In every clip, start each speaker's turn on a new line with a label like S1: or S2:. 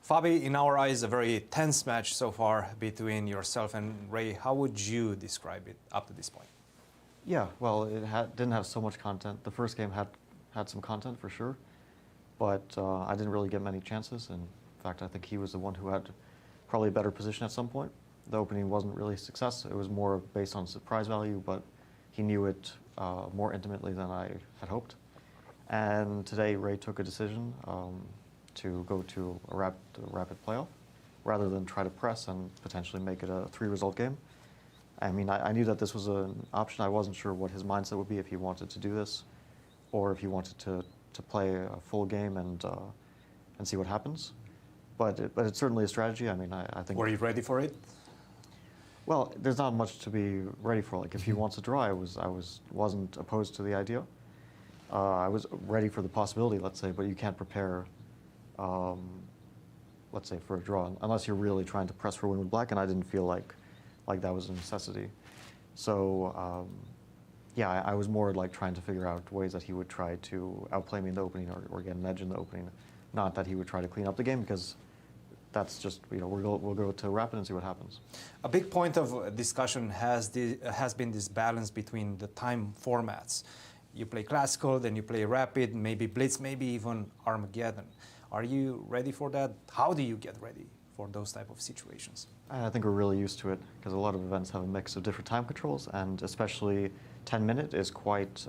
S1: Fabi, in our eyes, a very tense match so far between yourself and Ray. How would you describe it up to this point?
S2: Yeah, well, it didn't have so much content. The first game had some content for sure, but I didn't really get many chances. In fact, I think he was the one who had probably a better position at some point. The opening wasn't really a success. It was more based on surprise value, but he knew it more intimately than I had hoped. And today, Ray took a decision to go to a rapid playoff rather than try to press and potentially make it a 3-result game. I mean, I knew that this was an option. I wasn't sure what his mindset would be if he wanted to do this or if he wanted to play a full game and see what happens. But it's certainly a strategy. I mean, I think...
S1: Were you ready for it?
S2: Well, there's not much to be ready for. Like, if he wants to draw, I wasn't opposed to the idea. I was ready for the possibility, let's say, but you can't prepare, let's say, for a draw unless you're really trying to press for win with black, and I didn't feel like that was a necessity. So, yeah, I was more like trying to figure out ways that he would try to outplay me in the opening or get an edge in the opening, not that he would try to clean up the game, because that's just, you know, we'll go to rapid and see what happens.
S1: A big point of discussion has been this balance between the time formats. You play classical, then you play rapid, maybe blitz, maybe even Armageddon. Are you ready for that? How do you get ready for those type of situations?
S2: I think we're really used to it because a lot of events have a mix of different time controls, and especially 10-minute is quite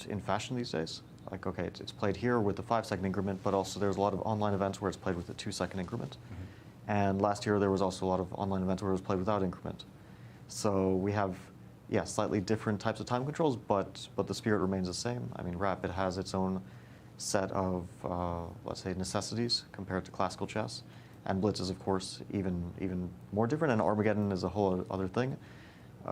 S2: in fashion these days. Like, okay, it's played here with the 5-second increment, but also there's a lot of online events where it's played with a 2-second increment. Mm-hmm. And last year there was also a lot of online events where it was played without increment. So we have, yeah, slightly different types of time controls, but the spirit remains the same. I mean, Rapid has its own set of, let's say, necessities compared to classical chess. And Blitz is, of course, even more different, and Armageddon is a whole other thing,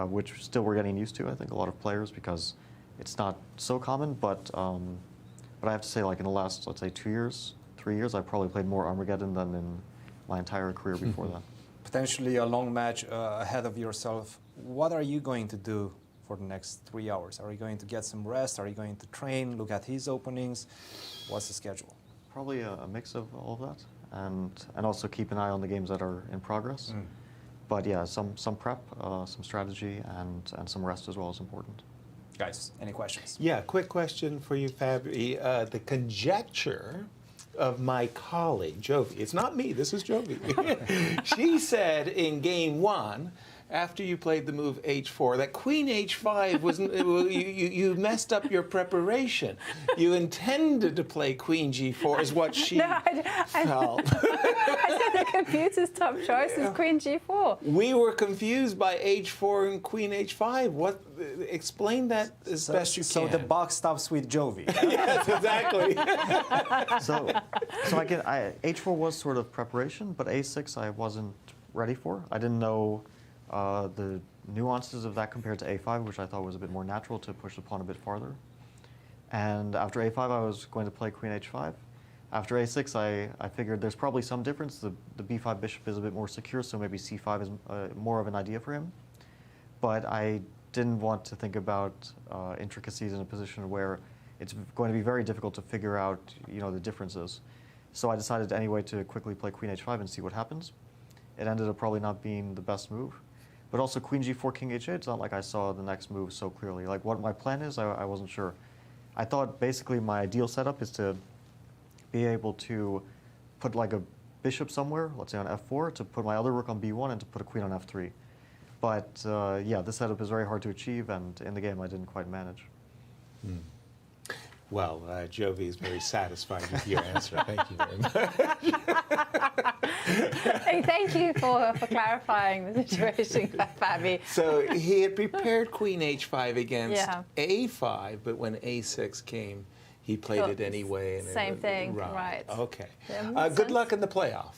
S2: which still we're getting used to, I think, a lot of players, because it's not so common, but I have to say, like, in the last, let's say, 2 years, 3 years, I've probably played more Armageddon than in my entire career before that.
S1: Potentially a long match ahead of yourself. What are you going to do for the next 3 hours? Are you going to get some rest? Are you going to train, look at his openings? What's the schedule?
S2: Probably a mix of all of that, and also keep an eye on the games that are in progress. Mm. But yeah, some prep, some strategy, and some rest as well is important.
S1: Guys, any questions?
S3: Yeah, quick question for you, Fabi. The conjecture of my colleague, Jovi, it's not me, this is Jovi. She said in game 1, after you played the move h4, that queen h5 was you messed up your preparation. You intended to play queen g4 is what she felt.
S4: I said the computer's top choice is queen g4.
S3: We were confused by h4 and queen h5. What? Explain that as best you can.
S1: So the buck stops with Jovi.
S3: Yes, exactly.
S2: so h4 was sort of preparation, but a6 I wasn't ready for. I didn't know the nuances of that compared to a5, which I thought was a bit more natural to push the pawn a bit farther. And after a5, I was going to play queen h5. After a6, I figured there's probably some difference. The b5 bishop is a bit more secure, so maybe c5 is more of an idea for him. But I didn't want to think about intricacies in a position where it's going to be very difficult to figure out, you know, the differences. So I decided anyway to quickly play queen h5 and see what happens. It ended up probably not being the best move. But also queen g4, king h8, it's not like I saw the next move so clearly. Like, what my plan is, I wasn't sure. I thought basically my ideal setup is to be able to put like a bishop somewhere, let's say on f4, to put my other rook on b1 and to put a queen on f3. But yeah, this setup is very hard to achieve, and in the game I didn't quite manage.
S3: Hmm. Well, Jovi is very satisfied with your answer. Thank you very much.
S4: Hey, thank you for clarifying the situation, Fabi.
S3: So he had prepared queen h5 against a5, but when a6 came, he played it anyway. And
S4: same thing, right.
S3: Okay.
S4: Yeah,
S3: good luck in the playoffs.